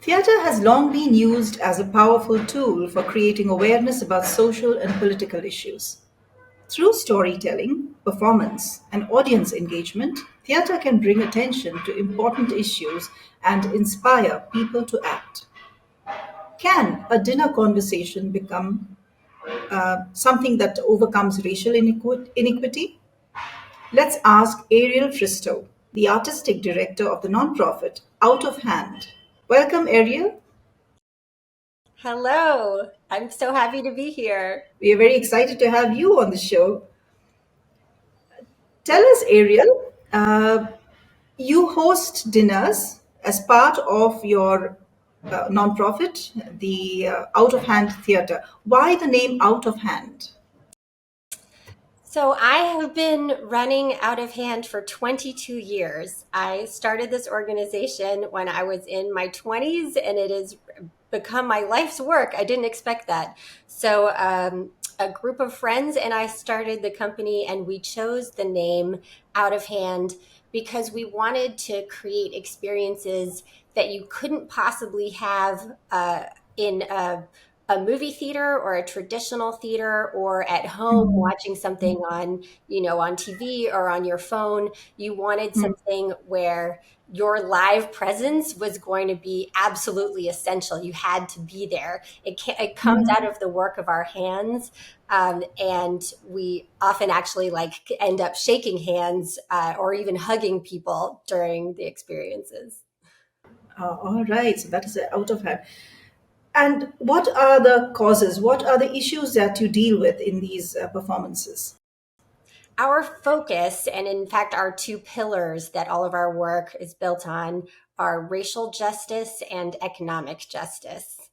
Theatre has long been used as a powerful tool for creating awareness about social and political issues. Through storytelling, performance, and audience engagement, theatre can bring attention to important issues and inspire people to act. Can a dinner conversation become something that overcomes racial inequity? Let's ask Ariel Fristoe, the artistic director of the nonprofit Out of Hand. Welcome, Ariel. Hello, I'm so happy to be here. We are very excited to have you on the show. Tell us, Ariel, you host dinners as part of your nonprofit, the Out of Hand Theatre. Why the name Out of Hand? So, I have been running Out of Hand for 22 years. I started this organization when I was in my 20s, and it has become my life's work. I didn't expect that. So, a group of friends and I started the company, and we chose the name Out of Hand because we wanted to create experiences that you couldn't possibly have in a movie theater or a traditional theater or at home watching something on TV or on your phone. You wanted something where your live presence was going to be absolutely essential. You had to be there. It comes out of the work of our hands. And we often actually end up shaking hands or even hugging people during the experiences. All right, so that is Out of Hand. And what are the causes? What are the issues that you deal with in these performances? Our focus, and in fact, our two pillars that all of our work is built on, are racial justice and economic justice.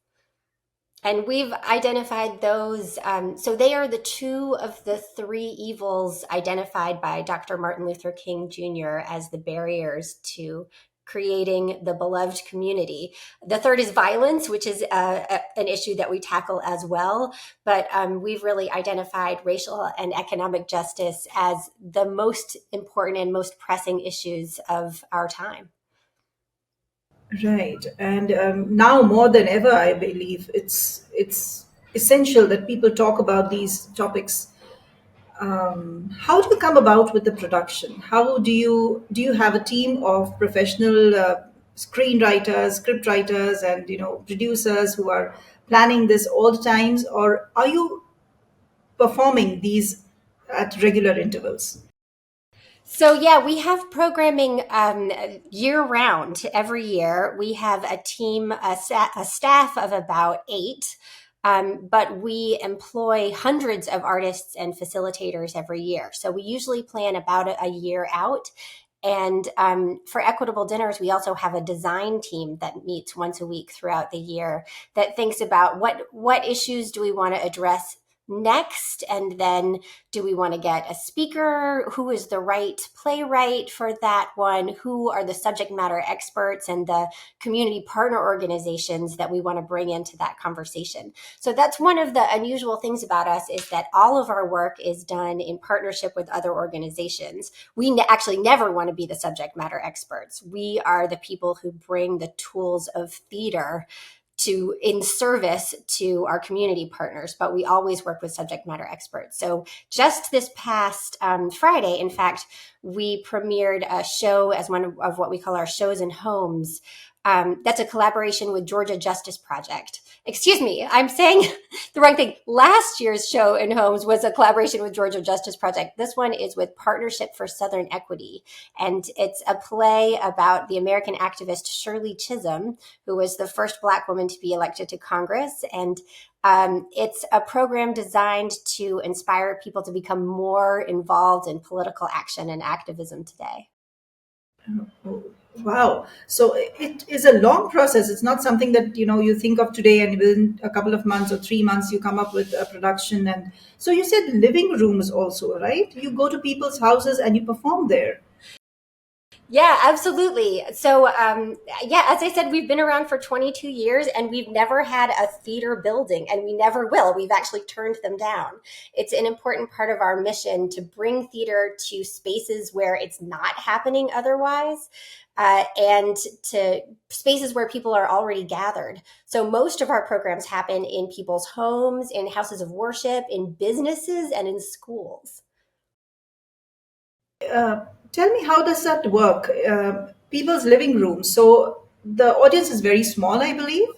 And we've identified those. So they are the two of the three evils identified by Dr. Martin Luther King Jr. as the barriers to creating the beloved community. The third is violence, which is an issue that we tackle as well. But we've really identified racial and economic justice as the most important and most pressing issues of our time. Right, and now more than ever, I believe it's essential that people talk about these topics. How do you come about with the production? How do you have a team of professional screenwriters, script writers, and producers who are planning this all the times, or are you performing these at regular intervals? So yeah, we have programming year round. Every year, we have a team, a staff of about eight, but we employ hundreds of artists and facilitators every year. So we usually plan about a year out. And for equitable dinners, we also have a design team that meets once a week throughout the year that thinks about what issues do we want to address next, and then do we want to get a speaker? Who is the right playwright for that one? Who are the subject matter experts and the community partner organizations that we want to bring into that conversation? So that's one of the unusual things about us, is that all of our work is done in partnership with other organizations. We actually never want to be the subject matter experts. We are the people who bring the tools of theater in service to our community partners, but we always work with subject matter experts. So just this past Friday, in fact, we premiered a show as one of what we call our shows in homes. That's a collaboration with Georgia Justice Project. Excuse me, I'm saying the wrong thing. Last year's show in homes was a collaboration with Georgia Justice Project. This one is with Partnership for Southern Equity. And it's a play about the American activist Shirley Chisholm, who was the first Black woman to be elected to Congress. And it's a program designed to inspire people to become more involved in political action and activism today. Oh, wow. So it is a long process. It's not something that you think of today and within a couple of months or 3 months you come up with a production. And so you said living rooms also, right? You go to people's houses and you perform there. Yeah, absolutely. So, yeah, as I said, we've been around for 22 years and we've never had a theater building, and we never will. We've actually turned them down. It's an important part of our mission to bring theater to spaces where it's not happening otherwise, and to spaces where people are already gathered. So, most of our programs happen in people's homes, in houses of worship, in businesses, and in schools. Tell me, how does that work? People's living rooms. So the audience is very small, I believe.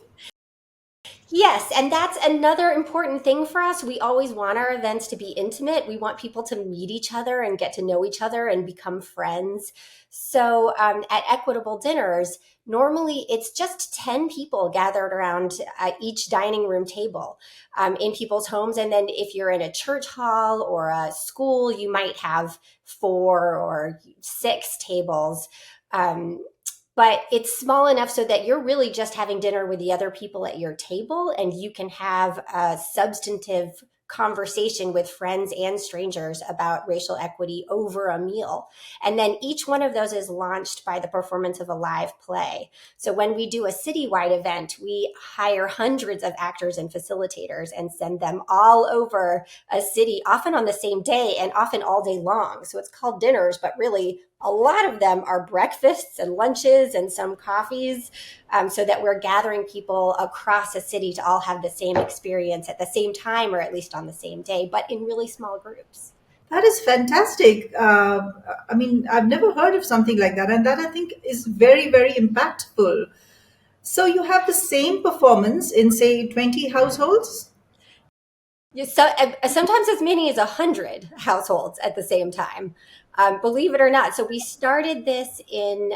Yes, and that's another important thing for us. We always want our events to be intimate. We want people to meet each other and get to know each other and become friends. So, at equitable dinners, normally it's just 10 people gathered around each dining room table, in people's homes. And then if you're in a church hall or a school, you might have 4 or 6 tables. Um, but it's small enough so that you're really just having dinner with the other people at your table, and you can have a substantive conversation with friends and strangers about racial equity over a meal. And then each one of those is launched by the performance of a live play. So when we do a citywide event, we hire hundreds of actors and facilitators and send them all over a city, often on the same day and often all day long. So it's called dinners, but really a lot of them are breakfasts and lunches and some coffees, so that we're gathering people across a city to all have the same experience at the same time, or at least on the same day, but in really small groups. That is fantastic. I mean, I've never heard of something like that, and that I think is very, very impactful. So you have the same performance in, say, 20 households? Yeah, so, sometimes as many as 100 households at the same time, believe it or not. So we started this in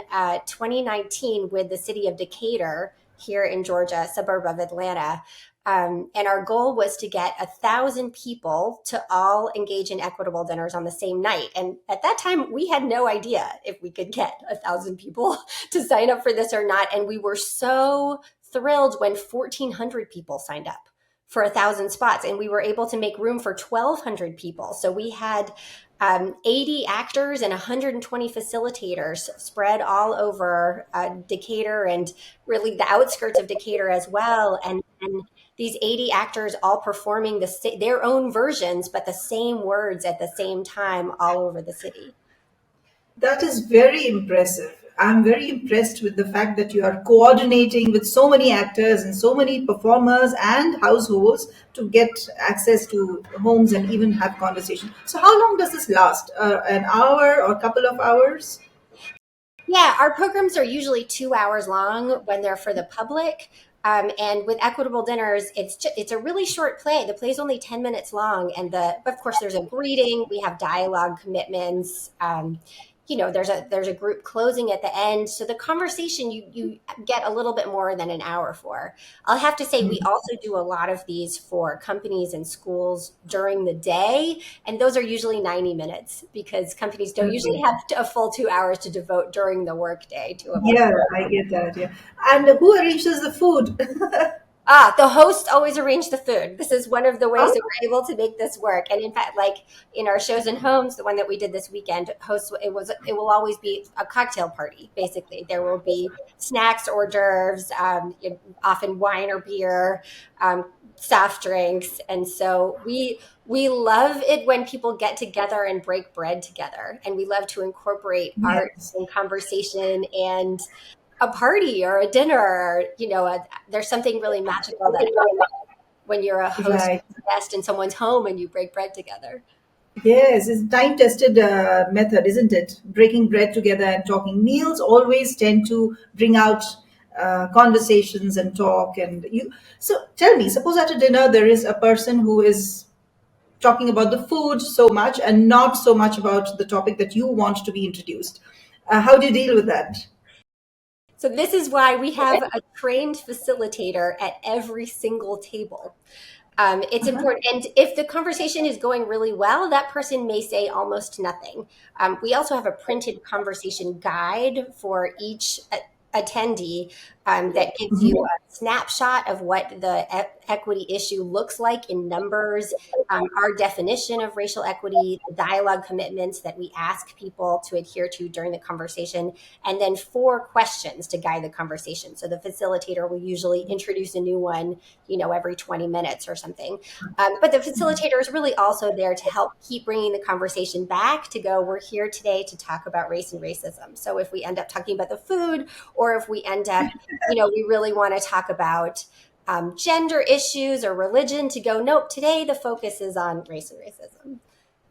2019 with the city of Decatur here in Georgia, a suburb of Atlanta. And our goal was to get 1,000 people to all engage in equitable dinners on the same night. And at that time, we had no idea if we could get 1,000 people to sign up for this or not. And we were so thrilled when 1,400 people signed up for 1,000 spots, and we were able to make room for 1,200 people. So we had 80 actors and 120 facilitators spread all over Decatur, and really the outskirts of Decatur as well. And these 80 actors all performing their own versions, but the same words at the same time all over the city. That is very impressive. I'm very impressed with the fact that you are coordinating with so many actors and so many performers and households to get access to homes and even have conversation. So, how long does this last? An hour or a couple of hours? Yeah, our programs are usually 2 hours long when they're for the public. And with equitable dinners, it's a really short play. The play is only 10 minutes long, and of course there's a greeting. We have dialogue commitments. There's a group closing at the end, so the conversation you get a little bit more than an hour for. I'll have to say we also do a lot of these for companies and schools during the day, and those are usually 90 minutes because companies don't usually Okay. have a full 2 hours to devote during the workday to a Yeah, I get that. Yeah. And who arranges the food? The hosts always arrange the food. This is one of the ways Oh, that we're able to make this work. And in fact, like in our shows and homes, the one that we did this weekend, it will always be a cocktail party. Basically, there will be snacks, hors d'oeuvres, often wine or beer, soft drinks, and so we love it when people get together and break bread together, and we love to incorporate art yes. and conversation and a party or a dinner, or there's something really magical that when you're a host Right. or guest in someone's home and you break bread together. Yes, it's time-tested method, isn't it? Breaking bread together and talking. Meals always tend to bring out conversations and talk. And you. So tell me, suppose at a dinner there is a person who is talking about the food so much and not so much about the topic that you want to be introduced. How do you deal with that? So this is why we have a trained facilitator at every single table. It's important. And if the conversation is going really well, that person may say almost nothing. We also have a printed conversation guide for each attendee, that gives you a snapshot of what the equity issue looks like in numbers, our definition of racial equity, the dialogue commitments that we ask people to adhere to during the conversation, and then 4 questions to guide the conversation. So the facilitator will usually introduce a new one, every 20 minutes or something. But the facilitator is really also there to help keep bringing the conversation back to go, we're here today to talk about race and racism. So if we end up talking about the food, or if we end up, we really want to talk about gender issues or religion, to go, nope, today the focus is on race and racism.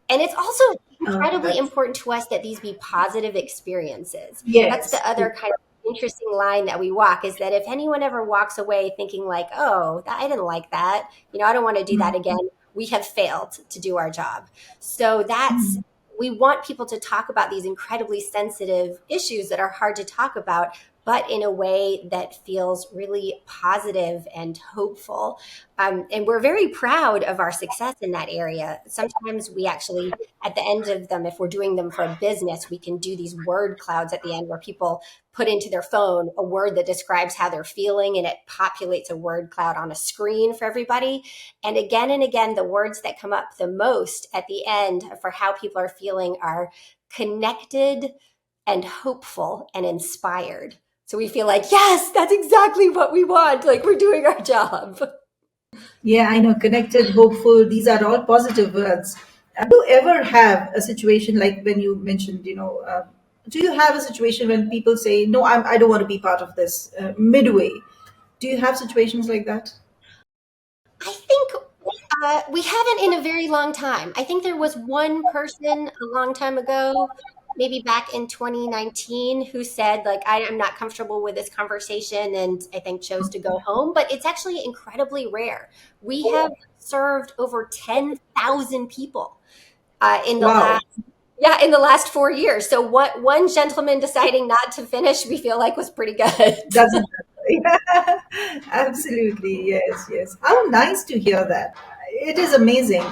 And it's also incredibly That's important to us that these be positive experiences. That's yes. the other kind of interesting line that we walk, is that if anyone ever walks away thinking like, oh, I didn't like that, I don't want to do that again, we have failed to do our job. So we want people to talk about these incredibly sensitive issues that are hard to talk about, but in a way that feels really positive and hopeful. And we're very proud of our success in that area. Sometimes we actually, at the end of them, if we're doing them for a business, we can do these word clouds at the end where people put into their phone a word that describes how they're feeling, and it populates a word cloud on a screen for everybody. And again, the words that come up the most at the end for how people are feeling are connected and hopeful and inspired. So we feel like, yes, that's exactly what we want. Like, we're doing our job. Yeah, I know. Connected, hopeful. These are all positive words. Do you ever have a situation like when you mentioned, do you have a situation when people say, "No, I don't want to be part of this," midway? Do you have situations like that? I think we haven't in a very long time. I think there was one person a long time ago, maybe back in 2019, who said, like, I am not comfortable with this conversation, and I think chose to go home. But it's actually incredibly rare. We have served over 10,000 people in the Wow, last. Yeah, in the last 4 years. So what one gentleman deciding not to finish, we feel like was pretty good. doesn't matter. Absolutely, yes, yes. How nice to hear that. It is amazing.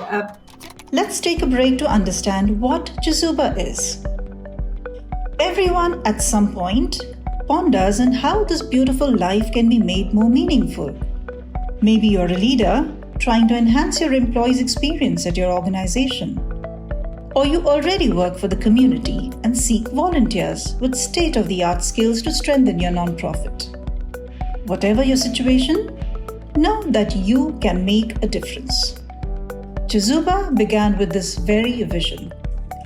Let's take a break to understand what Chezuba is. Everyone at some point ponders on how this beautiful life can be made more meaningful. Maybe you're a leader trying to enhance your employees' experience at your organization. Or you already work for the community and seek volunteers with state of the art skills to strengthen your nonprofit. Whatever your situation, know that you can make a difference. Chezuba began with this very vision,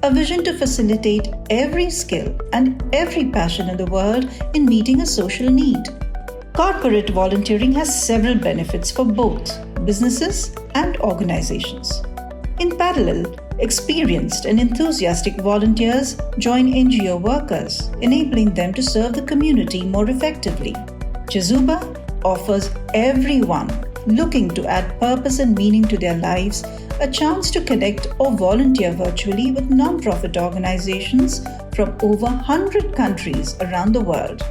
a vision to facilitate every skill and every passion in the world in meeting a social need. Corporate volunteering has several benefits for both businesses and organizations. In parallel, experienced and enthusiastic volunteers join NGO workers, enabling them to serve the community more effectively. Chezuba offers everyone looking to add purpose and meaning to their lives a chance to connect or volunteer virtually with nonprofit organizations from over 100 countries around the world.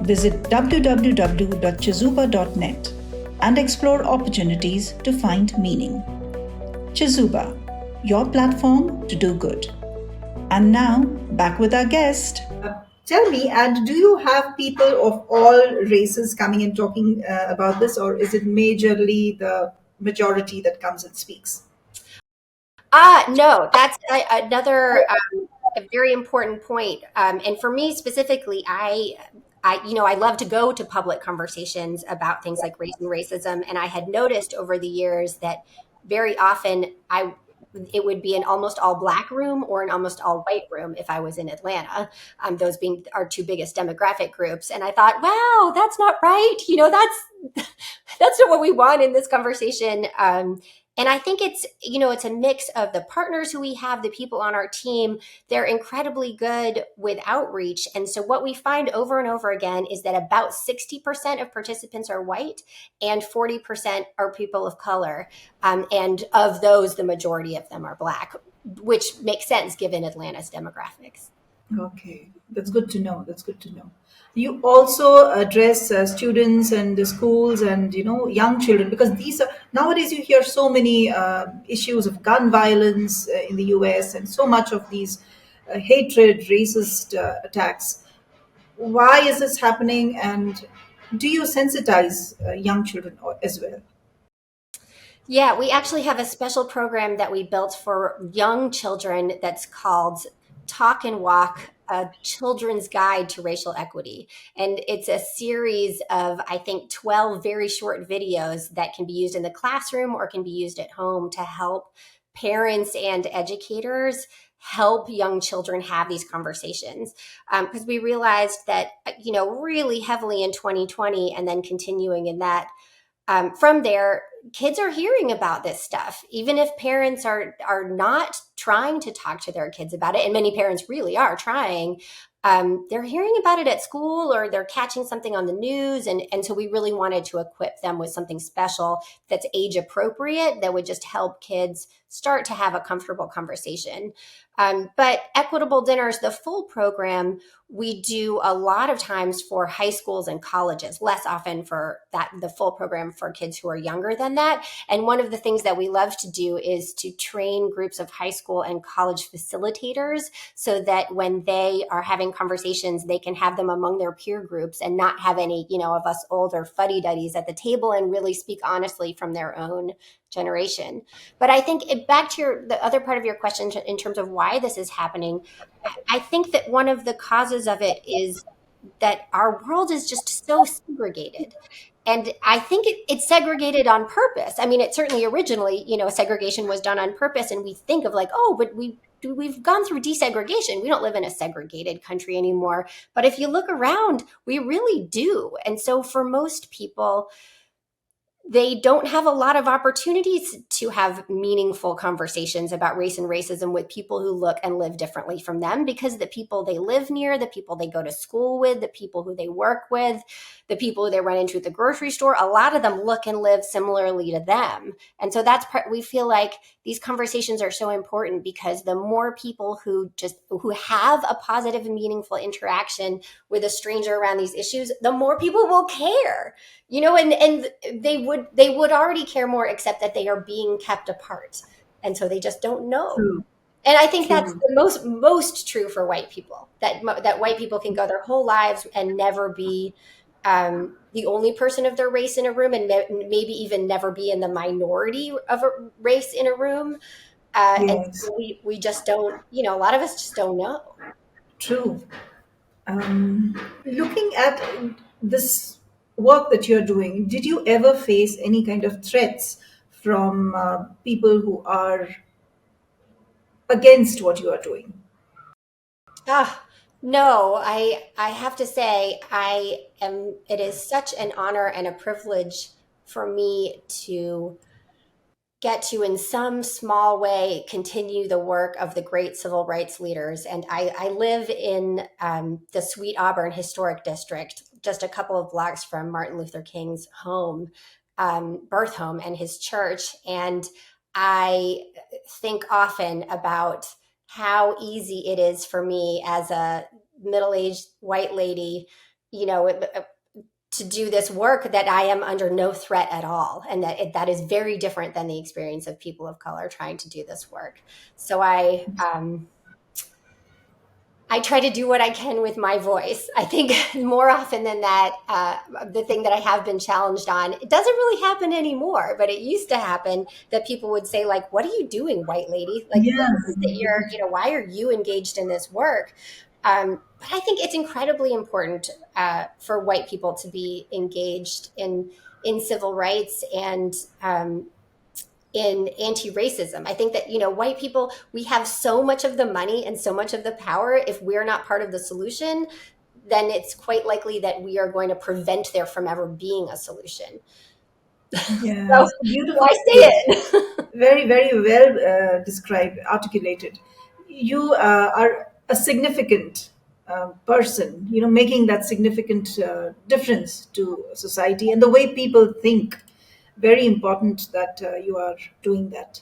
Visit www.chezuba.net and explore opportunities to find meaning. Chezuba, your platform to do good. And now, back with our guest. Tell me, and do you have people of all races coming and talking about this, or is it majorly the majority that comes and speaks? No, that's another a very important point. And for me specifically, I love to go to public conversations about things like race and racism. And I had noticed over the years that very often it would be an almost all Black room or an almost all white room if I was in Atlanta, those being our 2 biggest demographic groups. And I thought, wow, that's not right. That's not what we want in this conversation. And I think it's a mix of the partners who we have, the people on our team. They're incredibly good with outreach. And so what we find over and over again is that about 60% of participants are white and 40% are people of color. And of those, the majority of them are Black, which makes sense given Atlanta's demographics. Okay, that's good to know. That's good to know. You also address students and the schools and young children, because these are nowadays you hear so many issues of gun violence in the U.S. and so much of these hatred, racist attacks. Why is this happening, and Do you sensitize young children as well? Yeah, we actually have a special program that we built for young children that's called Talk and Walk, a children's guide to racial equity. And it's a series of, I think, 12 very short videos that can be used in the classroom or can be used at home to help parents and educators help young children have these conversations. Because we realized that, really heavily in 2020 and then continuing in that, from there, kids are hearing about this stuff, even if parents are not trying to talk to their kids about it, and many parents really are trying. They're hearing about it at school or they're catching something on the news, and so we really wanted to equip them with something special that's age appropriate that would just help kids start to have a comfortable conversation. But Equitable Dinners, the full program, we do a lot of times for high schools and colleges, less often for that the full program for kids who are younger than that. And one of the things that we love to do is to train groups of high school and college facilitators so that when they are having conversations, they can have them among their peer groups and not have any, of us older fuddy-duddies at the table, and really speak honestly from their own generation. But I think back to the other part of your question in terms of why this is happening, I think that one of the causes of it is that our world is just so segregated. And I think it's segregated on purpose. I mean, it certainly originally, segregation was done on purpose. And we think of like, oh, but we've gone through desegregation. We don't live in a segregated country anymore. But if you look around, we really do. And so for most people, they don't have a lot of opportunities to have meaningful conversations about race and racism with people who look and live differently from them, because the people they live near, the people they go to school with, the people who they work with, the people who they run into at the grocery store, a lot of them look and live similarly to them. And so that's part, we feel like these conversations are so important because the more people who have a positive and meaningful interaction with a stranger around these issues, the more people will care, and they would already care more, except that they are being kept apart, and so they just don't know. True, And I think that's true. the most true for white people, that white people can go their whole lives and never be the only person of their race in a room, and maybe even never be in the minority of a race in a room. And Yes, so we just don't, a lot of us just don't know. true. Looking at this work that you're doing, did you ever face any kind of threats from people who are against what you are doing? Ah, no, I have to say it is such an honor and a privilege for me to get to, in some small way, continue the work of the great civil rights leaders. And I live in the Sweet Auburn Historic District, just a couple of blocks from Martin Luther King's home, birth home, and his church. And I think often about how easy it is for me as a middle-aged white lady, you know, to do this work, that I am under no threat at all, and that is very different than the experience of people of color trying to do this work. So I try to do what I can with my voice. I think more often than that, the thing that I have been challenged on, it doesn't really happen anymore, but it used to happen that people would say, like, "What are you doing, white lady? Like, what Yeah, is it that why are you engaged in this work?" But I think it's incredibly important for white people to be engaged in civil rights and in anti-racism. I think that, white people, we have so much of the money and so much of the power. If we're not part of the solution, then it's quite likely that we are going to prevent there from ever being a solution. So, yeah, so beautiful. I say it. Very, very well described, articulated. You are a significant person, making that significant difference to society and the way people think. Very important that you are doing that.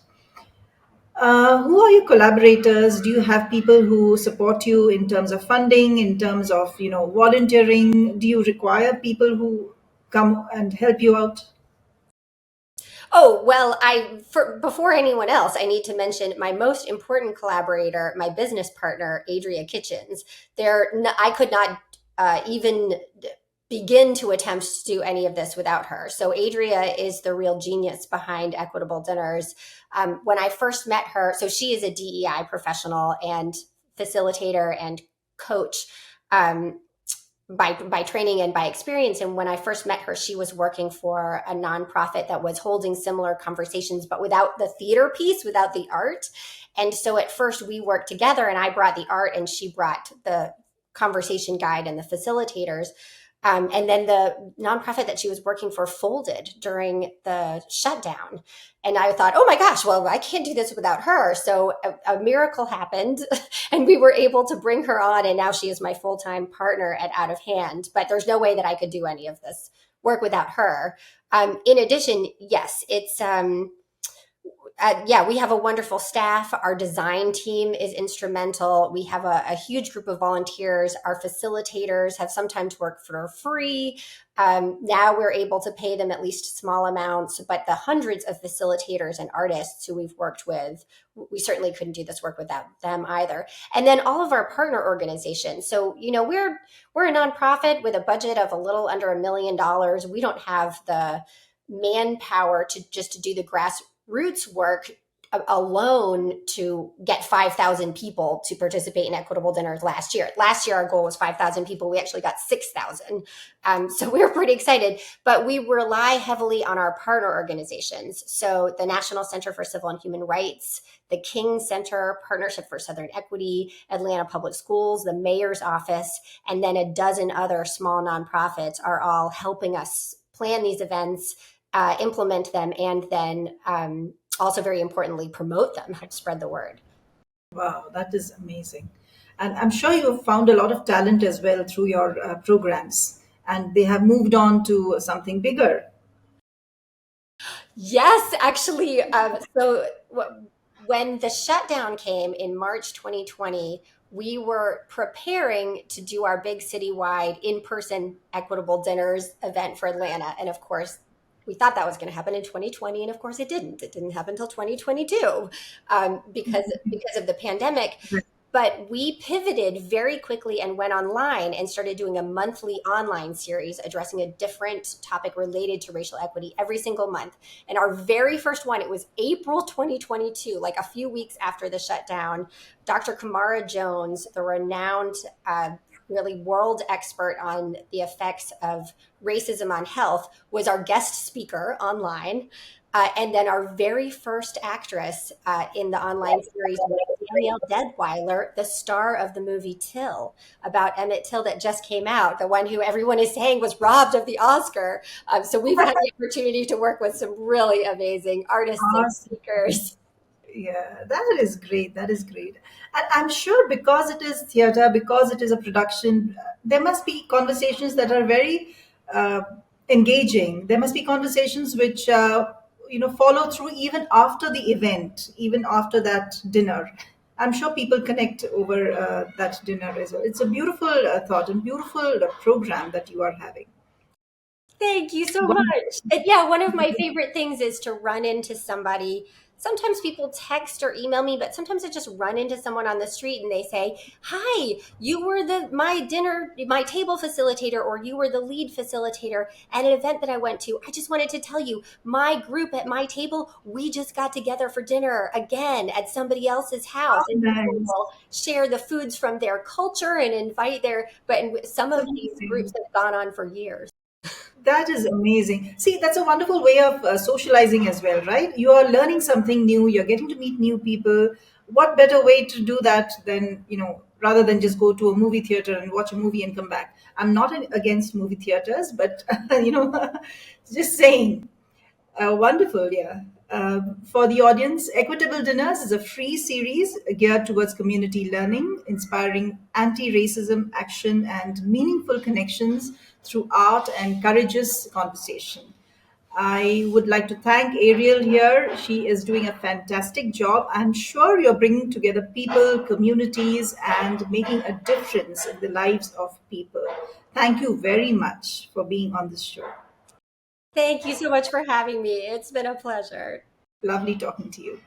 Who are your collaborators? Do you have people who support you in terms of funding, in terms of volunteering? Do you require people who come and help you out? Oh, well, before anyone else, I need to mention my most important collaborator, my business partner, Adria Kitchens. I could not even begin to attempt to do any of this without her. So Adria is the real genius behind Equitable Dinners. When I first met her, so she is a DEI professional and facilitator and coach. By training and by experience. And when I first met her, she was working for a nonprofit that was holding similar conversations, but without the theater piece, without the art. And so at first we worked together, and I brought the art and she brought the conversation guide and the facilitators. And then the nonprofit that she was working for folded during the shutdown. And I thought, oh my gosh, well, I can't do this without her. So a miracle happened and we were able to bring her on. And now she is my full time partner at Out of Hand. But there's no way that I could do any of this work without her. In addition, yes, yeah, we have a wonderful staff. Our design team is instrumental. We have a huge group of volunteers. Our facilitators have sometimes worked for free. Now we're able to pay them at least small amounts, but the hundreds of facilitators and artists who we've worked with, we certainly couldn't do this work without them either. And then all of our partner organizations. So, we're a nonprofit with a budget of a little under $1 million. We don't have the manpower to do the grassroots work alone to get 5,000 people to participate in Equitable Dinners last year. Last year, our goal was 5,000 people. We actually got 6,000. So we were pretty excited, but we rely heavily on our partner organizations. So the National Center for Civil and Human Rights, the King Center, Partnership for Southern Equity, Atlanta Public Schools, the Mayor's Office, and then a dozen other small nonprofits are all helping us plan these events, implement them, and then also very importantly promote them, help spread the word. Wow, that is amazing. And I'm sure you have found a lot of talent as well through your programs, and they have moved on to something bigger. Yes, actually. When the shutdown came in March 2020, we were preparing to do our big citywide in-person Equitable Dinners event for Atlanta. And of course, we thought that was going to happen in 2020, and of course it didn't. It didn't happen until 2022 because of the pandemic. But we pivoted very quickly and went online and started doing a monthly online series addressing a different topic related to racial equity every single month. And our very first one, it was April 2022, like a few weeks after the shutdown. Dr. Kamara Jones, the renowned really world expert on the effects of racism on health, was our guest speaker online. And then our very first actress in the online series was Danielle Deadweiler, the star of the movie Till, about Emmett Till that just came out, the one who everyone is saying was robbed of the Oscar. So we've had the opportunity to work with some really amazing artists and Awesome. speakers. Yeah, that is great. That is great. And I'm sure because it is theater, because it is a production, there must be conversations that are very uh, engaging. There must be conversations which, follow through even after the event, even after that dinner. I'm sure people connect over that dinner as well. It's a beautiful thought and beautiful program that you are having. Thank you so One, much. And yeah, one of my favorite things is to run into somebody. Sometimes people text or email me, but sometimes I just run into someone on the street and they say, "Hi, you were my table facilitator, or you were the lead facilitator at an event that I went to. I just wanted to tell you, my group at my table, we just got together for dinner again at somebody else's house." oh, And people nice. will share the foods from their culture and invite but some of these groups Amazing. have gone on for years. That is amazing. See, that's a wonderful way of socializing as well, right? You are learning something new, you're getting to meet new people. What better way to do that than, rather than just go to a movie theater and watch a movie and come back? I'm not against movie theaters, but, just saying. Wonderful, yeah. For the audience, Equitable Dinners is a free series geared towards community learning, inspiring anti racism action and meaningful connections through art and courageous conversation. I would like to thank Ariel here. She is doing a fantastic job. I'm sure you're bringing together people, communities, and making a difference in the lives of people. Thank you very much for being on this show. Thank you so much for having me. It's been a pleasure. Lovely talking to you.